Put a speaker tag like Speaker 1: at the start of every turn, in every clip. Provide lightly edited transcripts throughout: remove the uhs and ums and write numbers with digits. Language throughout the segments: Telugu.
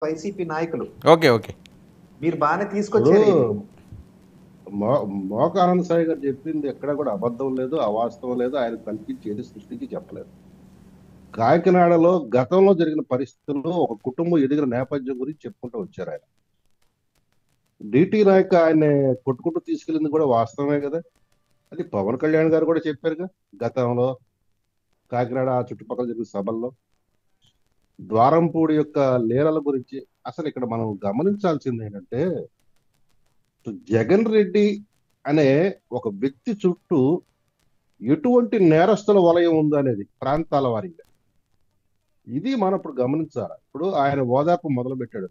Speaker 1: వైసీపీ నాయకులు.
Speaker 2: ఓకే ఓకే
Speaker 1: మీరు బాగానే
Speaker 3: ఇప్పుడు
Speaker 1: తీసుకొచ్చారు ఇది.
Speaker 3: మోక ఆనంద సాయి గారు చెప్పింది ఎక్కడ కూడా అబద్ధం లేదు, అవాస్తవం లేదు. ఆయన కల్పించేది సృష్టించి చెప్పలేదు. కాకినాడలో గతంలో జరిగిన పరిస్థితుల్లో ఒక కుటుంబం ఎదిగిన నేపథ్యం గురించి చెప్పుకుంటూ వచ్చారు ఆయన. డిటి నాయక్ ఆయన కొట్టుకుంటూ తీసుకెళ్ళింది కూడా వాస్తవమే కదా. అది పవన్ కళ్యాణ్ గారు కూడా చెప్పారుగా గతంలో కాకినాడ ఆ చుట్టుపక్కల జరిగిన సభల్లో. ద్వారంపూడి యొక్క లీలల గురించి అసలు ఇక్కడ మనం గమనించాల్సింది ఏంటంటే, జగన్ రెడ్డి అనే ఒక వ్యక్తి చుట్టూ ఎటువంటి నేరస్తుల వలయం ఉందనేది ప్రాంతాల వారీగా ఇది మనం ఇప్పుడు గమనించాలి. ఇప్పుడు ఆయన ఓదార్పు మొదలు పెట్టాడు.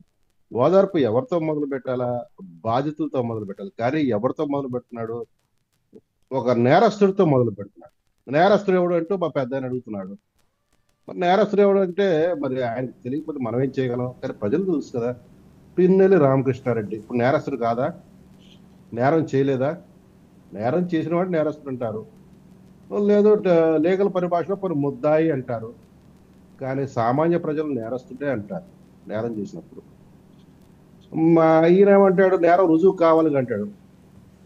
Speaker 3: ఓదార్పు ఎవరితో మొదలు పెట్టాలా? బాధితులతో మొదలు పెట్టాలి. కానీ ఎవరితో మొదలు పెడుతున్నాడు? ఒక నేరస్తుడితో మొదలు పెడుతున్నాడు. నేరస్తుడు ఎవడు అంటూ మా పెద్ద ఆయన అడుగుతున్నాడు. మరి నేరస్తుడు ఎవడు అంటే మరి ఆయనకు తెలియకపోతే మనం ఏం చేయగలం? కానీ ప్రజలు తెలుసు కదా. పిన్నెల్లి రామకృష్ణారెడ్డి ఇప్పుడు నేరస్తుడు కాదా? నేరం చేయలేదా? నేరం చేసిన వాడు నేరస్తుడు అంటారు, లేదు లీగల్ పరిభాషలో కొన్ని ముద్దాయి అంటారు. కానీ సామాన్య ప్రజలు నేరస్తుడే అంటారు నేరం చేసినప్పుడు. ఈయన ఏమంటాడు? నేరం రుజువు కావాలి అంటాడు.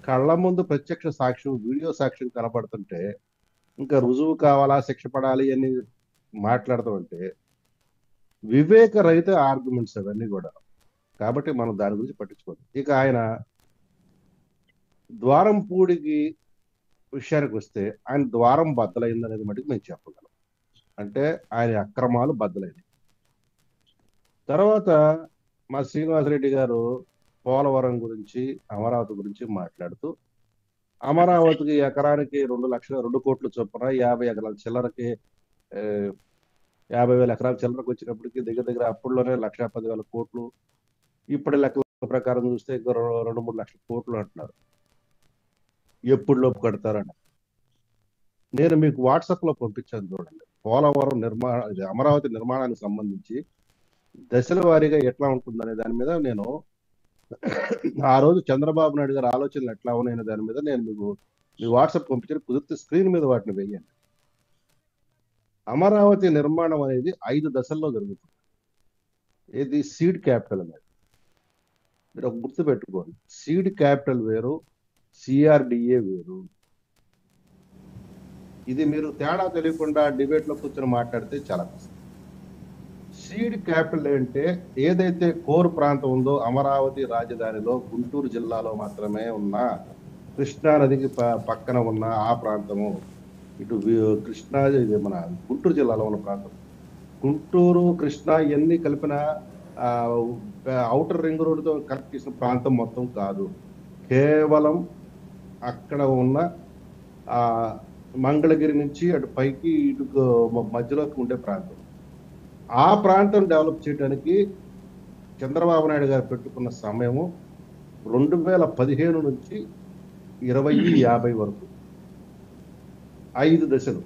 Speaker 3: కళ్ళ ముందు ప్రత్యక్ష సాక్ష్యం, వీడియో సాక్ష్యం కనపడుతుంటే ఇంకా రుజువు కావాలా, శిక్ష పడాలి అని మాట్లాడుతూ వివేక రహిత ఆర్గ్యుమెంట్స్ అవన్నీ కూడా. కాబట్టి మనం దాని గురించి పట్టించుకోవద్దు. ఇక ఆయన ద్వారంపూడికి విషయానికి వస్తే ఆయన ద్వారం బద్దలైంది అనేది మటుకు మేము చెప్పగలం. అంటే ఆయన అక్రమాలు బద్దలైనవి. తర్వాత మా శ్రీనివాసరెడ్డి గారు పోలవరం గురించి, అమరావతి గురించి మాట్లాడుతూ అమరావతికి ఎకరానికి 2 లక్షల 2 కోట్ల చొప్పున 50 ఎకరాల చిల్లరకి 50,000 ఎకరాల చిల్లరకు వచ్చినప్పటికీ దగ్గర దగ్గర అప్పుడులోనే 1,10,000 కోట్లు. ఇప్పటి లెక్కల ప్రకారం చూస్తే 2-3 లక్షల కోట్లు అంటున్నారు. ఎప్పుడు లోపు కడతారని నేను మీకు వాట్సాప్ లో పంపించాను చూడండి. పోలవరం అమరావతి నిర్మాణానికి సంబంధించి దశల వారీగా ఎట్లా ఉంటుందనే దాని మీద నేను ఆ రోజు చంద్రబాబు నాయుడు గారి ఆలోచనలు ఎట్లా ఉన్నాయనే దాని మీద నేను మీకు మీ వాట్సాప్ పంపించాను. కుదిరితే స్క్రీన్ మీద వాటిని వేయండి. అమరావతి నిర్మాణం అనేది 5 దశల్లో జరుగుతుంది. ఇది సీడ్ క్యాపిటల్ అనేది మీరు ఒక గుర్తు పెట్టుకోండి. సీడ్ క్యాపిటల్ వేరు, సిఆర్డిఏ వేరు. ఇది మీరు తేడా తెలియకుండా డిబేట్ లో కూర్చొని మాట్లాడితే చాలా కష్టం. సీడ్ క్యాపిటల్ అంటే ఏదైతే కోర్ ప్రాంతం ఉందో అమరావతి రాజధానిలో గుంటూరు జిల్లాలో మాత్రమే ఉన్న కృష్ణా నదికి పక్కన ఉన్న ఆ ప్రాంతము, ఇటు కృష్ణా ఇది మన గుంటూరు జిల్లాలో ఉన్న ప్రాంతం. గుంటూరు, కృష్ణా ఇవన్నీ కలిపిన ఔటర్ రింగ్ రోడ్డుతో కనెక్ట్ చేసిన ప్రాంతం మొత్తం కాదు. కేవలం అక్కడ ఉన్న మంగళగిరి నుంచి అటు పైకి ఇటు మధ్యలోకి ఉండే ప్రాంతం. ఆ ప్రాంతం డెవలప్ చేయడానికి చంద్రబాబు నాయుడు గారు పెట్టుకున్న సమయము 2015 నుంచి 2050 వరకు 5 దశలు.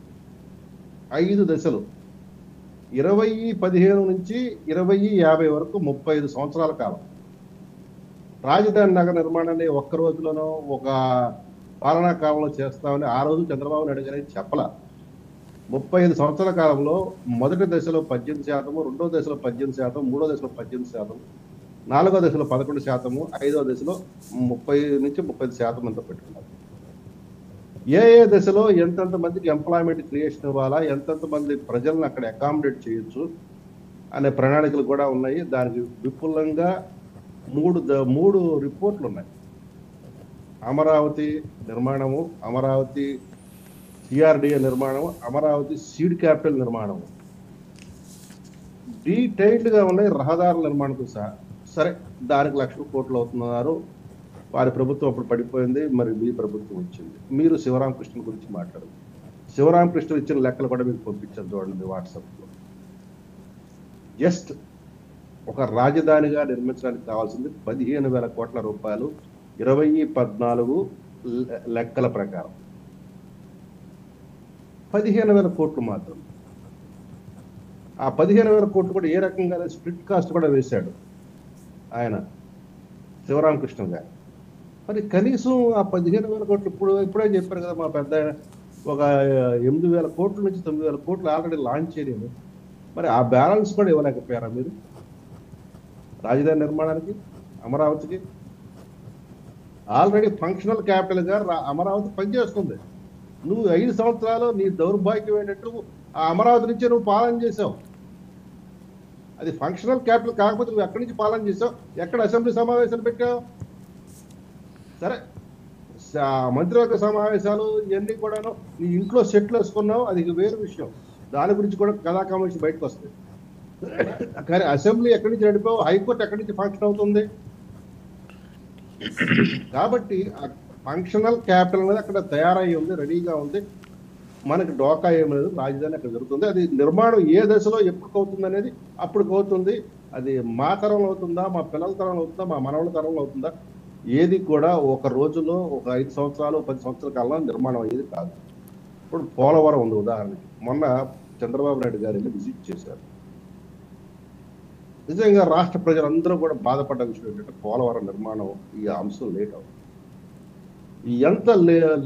Speaker 3: 2015 నుంచి 2050 వరకు 35 సంవత్సరాల కాలం. రాజధాని నగర నిర్మాణాన్ని ఒక్క రోజులోనో ఒక పాలనా కాలంలో చేస్తామని ఆ రోజు చంద్రబాబు నాయుడు గారు చెప్పలా. 35 సంవత్సరాల కాలంలో మొదటి దశలో 18%, రెండో దశలో 18%, మూడో దశలో 18%, నాలుగో దశలో 11%, ఐదో దశలో 30 నుంచి 35% అంతా పెట్టుకున్నారు. ఏ దశలో ఎంతెంత మందికి ఎంప్లాయ్మెంట్ క్రియేషన్ ఇవ్వాలా, ఎంతెంత మంది ప్రజలను అక్కడ అకామిడేట్ చేయొచ్చు అనే ప్రణాళికలు కూడా ఉన్నాయి. దానికి విపులంగా మూడు రిపోర్ట్లు ఉన్నాయి. అమరావతి నిర్మాణము, అమరావతి సిఆర్డిఏ నిర్మాణము, అమరావతి సీడ్ క్యాపిటల్ నిర్మాణము డీటెయిల్డ్ గా ఉన్నాయి. రహదారుల నిర్మాణంతో సహా. సరే, దానికి 1,00,000 కోట్లు అవుతున్నారు. వారి ప్రభుత్వం అప్పుడు పడిపోయింది, మరి మీ ప్రభుత్వం వచ్చింది. మీరు శివరామకృష్ణ గురించి మాట్లాడారు. శివరామకృష్ణ ఇచ్చిన లెక్కలు కూడా మీకు పంపించారు చూడండి మీ వాట్సాప్లో. జస్ట్ ఒక రాజధానిగా నిర్మించడానికి కావాల్సింది 15,000 కోట్ల రూపాయలు 2014 లెక్కల ప్రకారం. 15,000 కోట్లు మాత్రం. ఆ 15,000 కోట్లు కూడా ఏ రకంగా స్ప్లిట్ కాస్ట్ కూడా వేశాడు ఆయన శివరామకృష్ణ గారు. మరి కనీసం ఆ 15,000 కోట్లు ఇప్పుడే చెప్పారు కదా మా పెద్ద, ఒక 8,000 కోట్ల నుంచి 9,000 కోట్లు ఆల్రెడీ లాంచ్ చేయలేదు. మరి ఆ బ్యాలెన్స్ కూడా ఇవ్వలేకపోయారా మీరు? రాజధాని నిర్మాణానికి, అమరావతికి. ఆల్రెడీ ఫంక్షనల్ క్యాపిటల్ గా అమరావతి పనిచేస్తుంది. నువ్వు 5 సంవత్సరాలు నీ దౌర్భాగ్యం ఏంటంటే ఆ అమరావతి నుంచే నువ్వు పాలన చేసావు. అది ఫంక్షనల్ క్యాపిటల్ కాకపోతే నువ్వు ఎక్కడి నుంచి పాలన చేసావు? ఎక్కడ అసెంబ్లీ సమావేశాలు పెట్టావు? సరే, మంత్రివర్గ సమావేశాలు ఇవన్నీ కూడాను నీ ఇంట్లో సెట్లు వేసుకున్నావు, అది వేరే విషయం. దాని గురించి కూడా కథాకాంక్ష బయటకు వస్తుంది. కానీ అసెంబ్లీ ఎక్కడి నుంచి నడిపావు? హైకోర్టు ఎక్కడి నుంచి ఫంక్షన్ అవుతుంది? కాబట్టి ఆ ఫంక్షనల్ క్యాపిటల్ అనేది అక్కడ తయారై ఉంది, రెడీగా ఉంది. మనకి డోకా ఏం లేదు, రాజధాని అక్కడ జరుగుతుంది. అది నిర్మాణం ఏ దశలో ఎప్పుడు అవుతుంది అనేది అప్పుడు అవుతుంది. అది మా తరంలో అవుతుందా, మా పిల్లల తరంలో అవుతుందా, మా మనవల తరంలో అవుతుందా? ఏది కూడా ఒక రోజులో, ఒక 5 సంవత్సరాలు 10 సంవత్సరాల కాలంలో నిర్మాణం అయ్యేది కాదు. ఇప్పుడు పోలవరం ఉంది ఉదాహరణకి. మొన్న చంద్రబాబు నాయుడు గారిని విజిట్ చేశారు. నిజంగా రాష్ట్ర ప్రజలందరూ కూడా బాధపడ్డ విషయం ఏంటంటే పోలవరం నిర్మాణం ఈ అంశం లేట్ అవుతుంది. ఎంత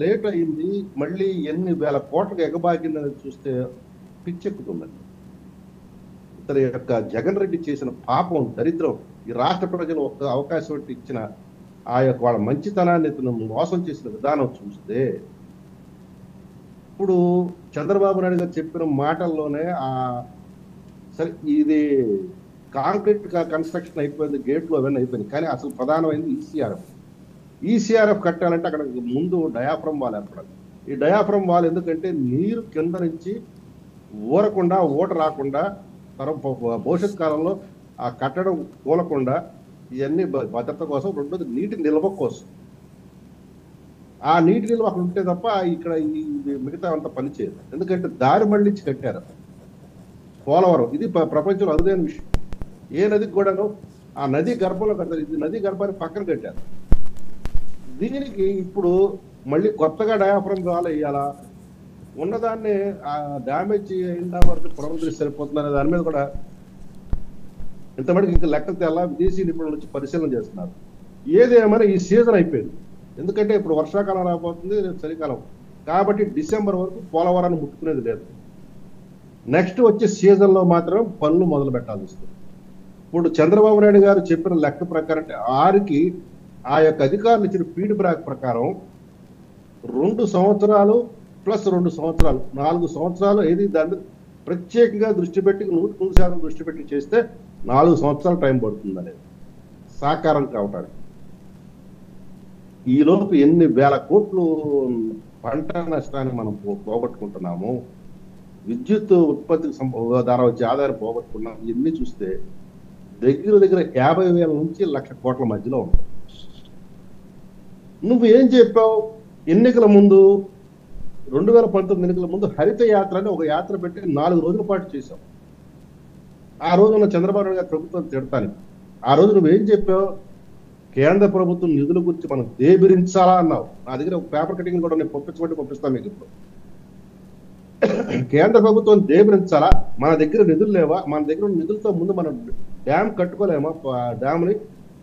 Speaker 3: లేట్ అయింది, మళ్ళీ ఎన్ని వేల కోట్లకు ఎగబాకిందని చూస్తే పిచ్చెక్కుతుందండి. ఇతని యొక్క జగన్ రెడ్డి చేసిన పాపం, దరిద్రం, ఈ రాష్ట్ర ప్రజలు ఒక అవకాశం ఇచ్చిన ఆ యొక్క వాళ్ళ మంచితనాన్ని ఇతను మోసం చేసిన విధానం చూస్తే, ఇప్పుడు చంద్రబాబు నాయుడు గారు చెప్పిన మాటల్లోనే సరే ఇది కాంక్రీట్ కన్స్ట్రక్షన్ అయిపోయింది, గేట్లు అవన్నీ అయిపోయింది, కానీ అసలు ప్రధానమైనది ఈసీఆర్ఎఫ్ కట్టాలంటే అక్కడ ముందు డయాఫ్రమ్ వాల్ ఏర్పడాలి. ఈ డయాఫ్రమ్ వాల్ ఎందుకంటే నీరు కింద నుంచి ఊరకుండా, ఊట రాకుండా, భవిష్యత్ కాలంలో ఆ కట్టడం కూలకుండా, ఇవన్నీ భద్రత కోసం. రెండోది నీటి నిల్వ కోసం. ఆ నీటి నిల్వ అక్కడ ఉంటే తప్ప ఇక్కడ ఈ మిగతా అంతా పనిచేయదు. ఎందుకంటే దారి మళ్ళించి కట్టారు పోలవరం. ఇది ప్రపంచంలో అరుదైన విషయం. ఏ నదికి కూడాను ఆ నది గర్భంలో కడతారు, ఇది నది గర్భాన్ని పక్కన కట్టారు. దీనికి ఇప్పుడు మళ్ళీ కొత్తగా డయాఫ్రమ్ వాల్ వేయాలా, ఉన్నదాన్ని డ్యామేజ్ అయిన వరకు పునరుద్ధరించి సరిపోతుందనే దాని మీద కూడా ఇంతమటికి ఇంకా లెక్కలు తేలా విదేశీ నిపుణుల నుంచి పరిశీలన చేస్తున్నారు. ఏదేమైనా ఈ సీజన్ అయిపోయింది. ఎందుకంటే ఇప్పుడు వర్షాకాలం రాబోతుంది, చలికాలం కాబట్టి డిసెంబర్ వరకు పోలవరాన్ని ముట్టుకునేది లేదు. నెక్స్ట్ వచ్చే సీజన్లో మాత్రం పనులు మొదలు పెట్టాల్సి వస్తుంది. ఇప్పుడు చంద్రబాబు నాయుడు గారు చెప్పిన లెక్క ప్రకారం ఆరికి ఆ యొక్క అధికారులు ఇచ్చిన ఫీడ్బ్యాక్ ప్రకారం 2 సంవత్సరాలు ప్లస్ 2 సంవత్సరాలు 4 సంవత్సరాలు ఏది దాన్ని ప్రత్యేకంగా దృష్టి పెట్టి 100% దృష్టి పెట్టి చేస్తే 4 సంవత్సరాలు టైం పడుతుంది అనేది సాకారం కావటానికి. ఈలోపు ఎన్ని వేల కోట్లు పంట నష్టాన్ని మనం పోగొట్టుకుంటున్నాము, విద్యుత్ ఉత్పత్తికి ద్వారా వచ్చే ఆదాయం పోగొట్టుకున్నాం. ఇవన్నీ చూస్తే దగ్గర 50,000 నుంచి 1,00,000 కోట్ల మధ్యలో ఉంటాం. నువ్వు ఏం చెప్పావు? ఎన్నికల ముందు 2019 ఎన్నికల ముందు హరిత యాత్ర అని ఒక యాత్ర పెట్టి 4 రోజుల పాటు చేశావు. ఆ రోజున చంద్రబాబు నాయుడు గారి ప్రభుత్వం తిడతానికి. ఆ రోజు నువ్వేం చెప్పావు? కేంద్ర ప్రభుత్వం నిధుల గురించి మనం దేబిరించాలా అన్నావు. నా దగ్గర ఒక పేపర్ కటింగ్ కూడా నేను పంపిస్తాను మీకు. ఇప్పుడు కేంద్ర ప్రభుత్వం దేబిరించాలా? మన దగ్గర నిధులు లేవా? మన దగ్గర ఉన్న నిధులతో ముందు మనం డ్యామ్ కట్టుకోలేమా? డ్యామ్ని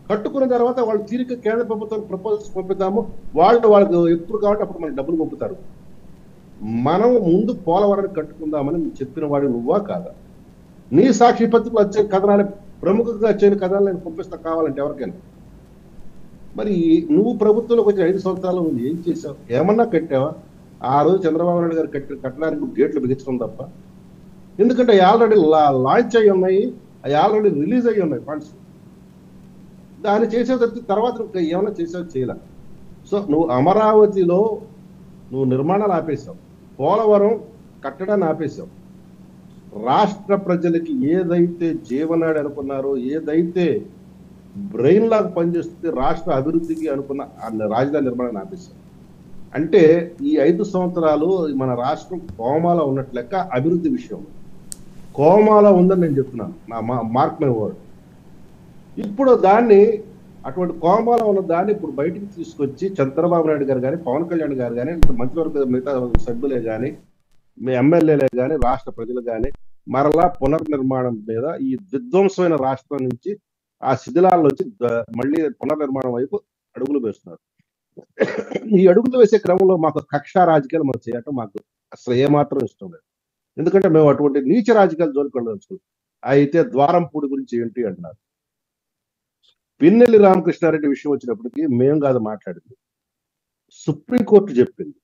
Speaker 3: కట్టుకున్న తర్వాత వాళ్ళు తీరిక కేంద్ర ప్రభుత్వానికి ప్రపోజల్స్ పంపిద్దాము, వాళ్ళకు ఎప్పుడు కాబట్టి అప్పుడు మనకు డబ్బులు పంపుతారు. మనం ముందు పోలవరాన్ని కట్టుకుందామని చెప్పిన వాడు నువ్వా కాదా? నీ సాక్షి పత్రికలు వచ్చే కథనాలు, ప్రముఖంగా వచ్చే కథనాలు నేను పంపిస్తా కావాలంటే ఎవరికైనా. మరి నువ్వు ప్రభుత్వంలోకి వచ్చి 5 సంవత్సరాలు నువ్వు ఏం చేసావు? ఏమన్నా కట్టావా? ఆ రోజు చంద్రబాబు నాయుడు గారు కట్టడానికి గేట్లు బిగించడం తప్ప. ఎందుకంటే ఆల్రెడీ లాంచ్ అయ్యి ఉన్నాయి, అవి ఆల్రెడీ రిలీజ్ అయ్యి ఉన్నాయి ఫండ్స్. దాన్ని చేసే తర్వాత నువ్వు ఏమైనా చేసావు? చేయలే. సో నువ్వు అమరావతిలో నువ్వు నిర్మాణాలు ఆపేశావు, పోలవరం కట్టడాన్ని ఆపేశావు. రాష్ట్ర ప్రజలకి ఏదైతే జీవనాడి అనుకున్నారో, ఏదైతే బ్రెయిన్ లాగా పనిచేస్తుంది రాష్ట్ర అభివృద్ధికి అనుకున్న రాజధాని నిర్మాణాన్ని ఆపేశావు. అంటే ఈ 5 సంవత్సరాలు మన రాష్ట్రం కోమాలో ఉన్నట్లు లెక్క. అభివృద్ధి విషయం కోమాలో ఉందని నేను చెప్తున్నాను, నా మార్క్ మై వర్డ్. ఇప్పుడు దాన్ని, అటువంటి కోమాలో ఉన్న దాన్ని ఇప్పుడు బయటికి తీసుకొచ్చి చంద్రబాబు నాయుడు గారు కానీ, పవన్ కళ్యాణ్ గారు కానీ, మంత్రివర్గ మిగతా సభ్యులే కానీ, మీ ఎమ్మెల్యేలే కానీ, రాష్ట్ర ప్రజలు కానీ మరలా పునర్నిర్మాణం మీద, ఈ విధ్వంసమైన రాష్ట్రం నుంచి, ఆ శిథిలాల నుంచి మళ్ళీ పునర్నిర్మాణం వైపు అడుగులు వేస్తున్నారు. ఈ అడుగులు వేసే క్రమంలో మాకు కక్షా రాజకీయాలు మనం చేయటం మాకు అసలు ఏమాత్రం ఇష్టం లేదు. ఎందుకంటే మేము అటువంటి నీచ రాజకీయాలు జోలికి వెళ్ళదలుచుకున్నాం. అయితే ద్వారంపూడి గురించి ఏంటి అంటున్నారు. పిన్నెల్లి రామకృష్ణారెడ్డి విషయం వచ్చినప్పటికీ మేము కాదు మాట్లాడింది, సుప్రీంకోర్టు చెప్పింది.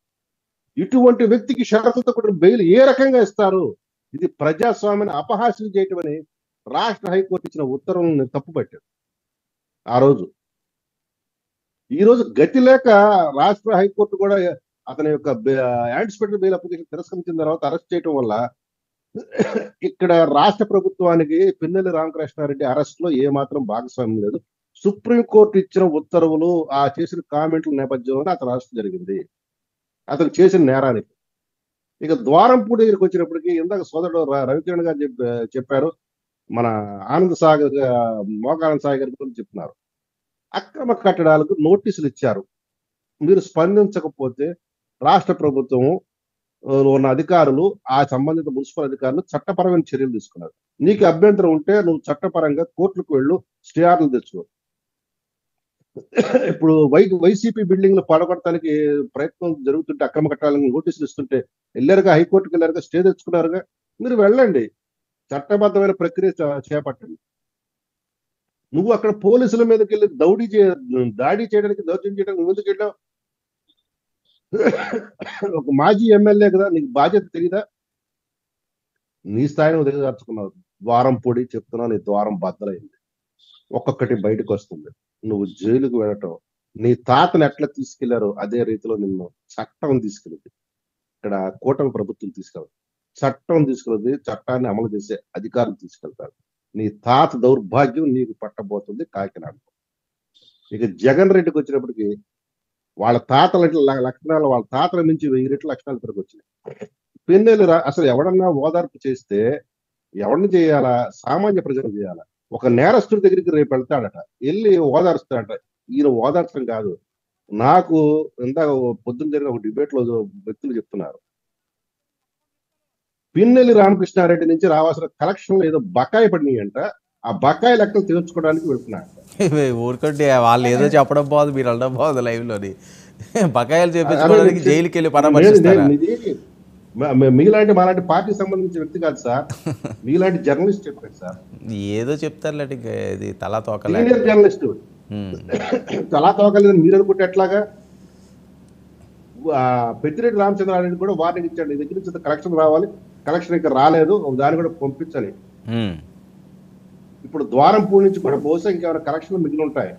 Speaker 3: ఇటువంటి వ్యక్తికి షరతులతో కూడిన బెయిల్ ఏ రకంగా ఇస్తారు? ఇది ప్రజాస్వామ్యాన్ని అపహాస్యం చేయటం అని రాష్ట్ర హైకోర్టు ఇచ్చిన ఉత్తర్వులను తప్పుపట్టారు ఆ రోజు. ఈ రోజు గతి లేక రాష్ట్ర హైకోర్టు కూడా అతని యొక్క యాంటిసిపేటరీ బెయిల్ అప్లికేషన్ తిరస్కరించిన తర్వాత అరెస్ట్ చేయడం వల్ల ఇక్కడ రాష్ట్ర ప్రభుత్వానికి పిన్నెల్లి రామకృష్ణారెడ్డి అరెస్ట్ లో ఏ మాత్రం భాగస్వామ్యం లేదు. సుప్రీంకోర్టు ఇచ్చిన ఉత్తర్వులు, ఆ చేసిన కామెంట్ల నేపథ్యంలో అతను అరెస్ట్ జరిగింది, అతను చేసిన నేరానికి. ఇక ద్వారంపూడి దగ్గరికి వచ్చినప్పటికీ ఇందాక సోదరుడు రవికిరణ్ గారు చెప్పారు, మన ఆనంద్ సాగర్ మోకానంద్ సాగర్ గురించి చెప్తున్నారు. అక్రమ కట్టడాలకు నోటీసులు ఇచ్చారు, మీరు స్పందించకపోతే రాష్ట్ర ప్రభుత్వం ఉన్న అధికారులు, ఆ సంబంధిత మున్సిపల్ అధికారులు చట్టపరమైన చర్యలు తీసుకున్నారు. నీకు అభ్యంతరం ఉంటే నువ్వు చట్టపరంగా కోర్టులకు వెళ్ళు, స్టే ఆర్డర్లు తెచ్చుకో. ఇప్పుడు వైసీపీ బిల్డింగ్ లో పడగొట్టడానికి ప్రయత్నం జరుగుతుంటే, అక్రమ కట్టాలని నోటీసులు ఇస్తుంటే వెళ్ళారుగా, హైకోర్టుకు వెళ్ళారుగా, స్టే తెచ్చుకున్నారుగా. మీరు వెళ్ళండి, చట్టబద్ధమైన ప్రక్రియ చేపట్టండి. నువ్వు అక్కడ పోలీసుల మీదకి వెళ్ళి దాడి చేయడానికి, దౌర్జన్యం చేయడానికి నువ్వు ఎందుకు వెళ్ళావు? ఒక మాజీ ఎమ్మెల్యే కదా, నీకు బాధ్యత తెలియదా? నీ స్థాయిని నువ్వు దిగజార్చుకున్నావు. ద్వారం పొడి చెప్తున్నావు, నీ ద్వారం బద్దలైంది, ఒక్కొక్కటి బయటకు వస్తుంది. నువ్వు జైలుకు వెళ్ళటం, నీ తాతను ఎట్లా తీసుకెళ్లారో అదే రీతిలో నిన్ను చట్టం తీసుకెళ్ళింది. ఇక్కడ కూటమి ప్రభుత్వం తీసుకెళ్ళదు, చట్టం తీసుకెళ్ళదు. చట్టాన్ని అమలు చేసే అధికారులు తీసుకెళ్తారు. నీ తాత దౌర్భాగ్యం నీకు పట్టబోతుంది కాకినాడ. ఇక జగన్ రెడ్డికి వచ్చినప్పటికీ వాళ్ళ తాతల లక్షణాలు, వాళ్ళ తాతల నుంచి 1000 రెట్ల లక్షణాలు తిరిగి వచ్చినాయి. పిన్నెల్లి అసలు ఎవడన్నా ఓదార్పు చేస్తే ఎవరిని చేయాలా? సామాన్య ప్రజలు చేయాలా? ఒక నేరస్తుడి దగ్గరికి రేపు వెళ్తాడట, వెళ్ళి ఓదార్స్తాడట. ఈయన ఓదార్చడం కాదు. నాకు ఇందాక పొద్దున్న జరిగిన ఒక డిబేట్ లో వ్యక్తులు చెప్తున్నారు, పిన్నెల్లి రామకృష్ణారెడ్డి నుంచి రావాల్సిన కలెక్షన్లు ఏదో బకాయి పడినాయంట, ఆ బకాయి లెక్కలు తీర్చుకోవడానికి వెళ్తున్నాడు.
Speaker 2: ఊరుకుంటే వాళ్ళు ఏదో చెప్పడం బాగుంది, మీరు అనడం బాగుంది. లైవ్ లోని బకాయిలు చేపించుకోవడానికి జైలుకి వెళ్ళి పరామర్శిస్తారా?
Speaker 3: మీలాంటి మాలాంటి పార్టీకి సంబంధించిన వ్యక్తి కాదు సార్, మీలాంటి జర్నలిస్ట్ చెప్పారు సార్.
Speaker 2: ఏదో చెప్తారులేండి, ఇది తలా తోకలే.
Speaker 3: సీనియర్ జర్నలిస్ట్ తలా తోకలేదని మీరు అనుకుంటే ఎట్లాగా? పెద్దిరెడ్డి రామచంద్రారెడ్డి కూడా వార్నింగ్ ఇచ్చాడు, నీ దగ్గర నుంచి కలెక్షన్ రావాలి, కలెక్షన్ ఇంకా రాలేదు, దాన్ని కూడా పంపించాలి. ఇప్పుడు ద్వారంపూడి నుంచి కూడా బహుశా ఇంకేమైనా కలెక్షన్లు మిగిలి ఉంటాయి.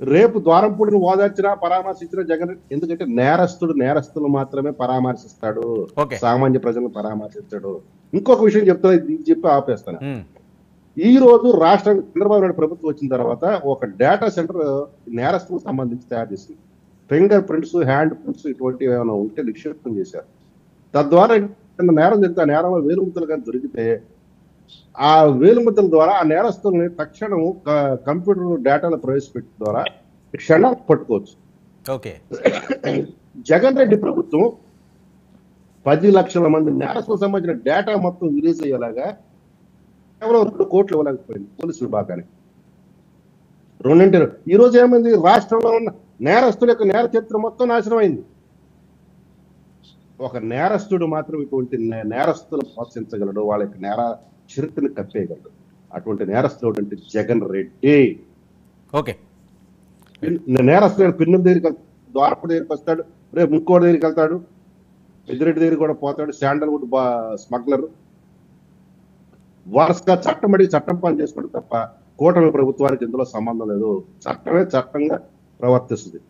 Speaker 3: రేపు ద్వారంపూడిని ఓదార్చినా పరామర్శించిన జగన్, ఎందుకంటే నేరస్తులు మాత్రమే పరామర్శిస్తాడు, సామాన్య ప్రజలను పరామర్శించాడు. ఇంకొక విషయం చెప్తాను, ఇది చెప్పి ఆపేస్తాను. ఈ రోజు రాష్ట్రం చంద్రబాబు నాయుడు ప్రభుత్వం వచ్చిన తర్వాత ఒక డేటా సెంటర్ నేరస్తులకు సంబంధించి తయారు చేసింది. ఫింగర్ ప్రింట్స్, హ్యాండ్ ప్రింట్స్ ఇటువంటివి ఏమైనా ఉంటే నిక్షేపం చేశారు. తద్వారా నేరం జరిగితే ఆ నేరంలో వేలుముద్దలు కానీ దొరికితే ఆ వేలుముద్దల ద్వారా ఆ నేరస్తుల్ని తక్షణం కంప్యూటర్ డేటాలో ప్రవేశపెట్టిన ద్వారా క్షణాలు పట్టుకోవచ్చు. జగన్ రెడ్డి ప్రభుత్వం 10 లక్షల మంది నేరస్తులకు సంబంధించిన డేటా మొత్తం రిలీజ్ అయ్యేలాగా కేవలం 2 కోట్లు ఇవ్వలేకపోయింది పోలీసు విభాగానికి. ఈ రోజు ఏమైంది? రాష్ట్రంలో ఉన్న నేరస్తుల యొక్క నేర చరిత్ర మొత్తం నాశనం అయింది. ఒక నేరస్తుడు మాత్రం ఇటువంటి నేరస్తులను ప్రోత్సహించగలడు, వాళ్ళ యొక్క నేర చరిత్రను కప్పేయగలడు. అటువంటి నేరస్తుడు అంటే జగన్ రెడ్డి. నేరస్తుడు పిన్నెల దగ్గరికి, ద్వారపుడి దగ్గరికి వస్తాడు, రేపు ముక్కోడి దగ్గరికి వెళ్తాడు, పెద్దిరెడ్డి దగ్గరికి కూడా పోతాడు, శాండల్వుడ్ స్మగ్లర్. వరుసగా చట్టం పని చేసుకోవడం తప్ప కూటమి ప్రభుత్వానికి ఇందులో సంబంధం లేదు. చట్టమే చట్టంగా ప్రవర్తిస్తుంది.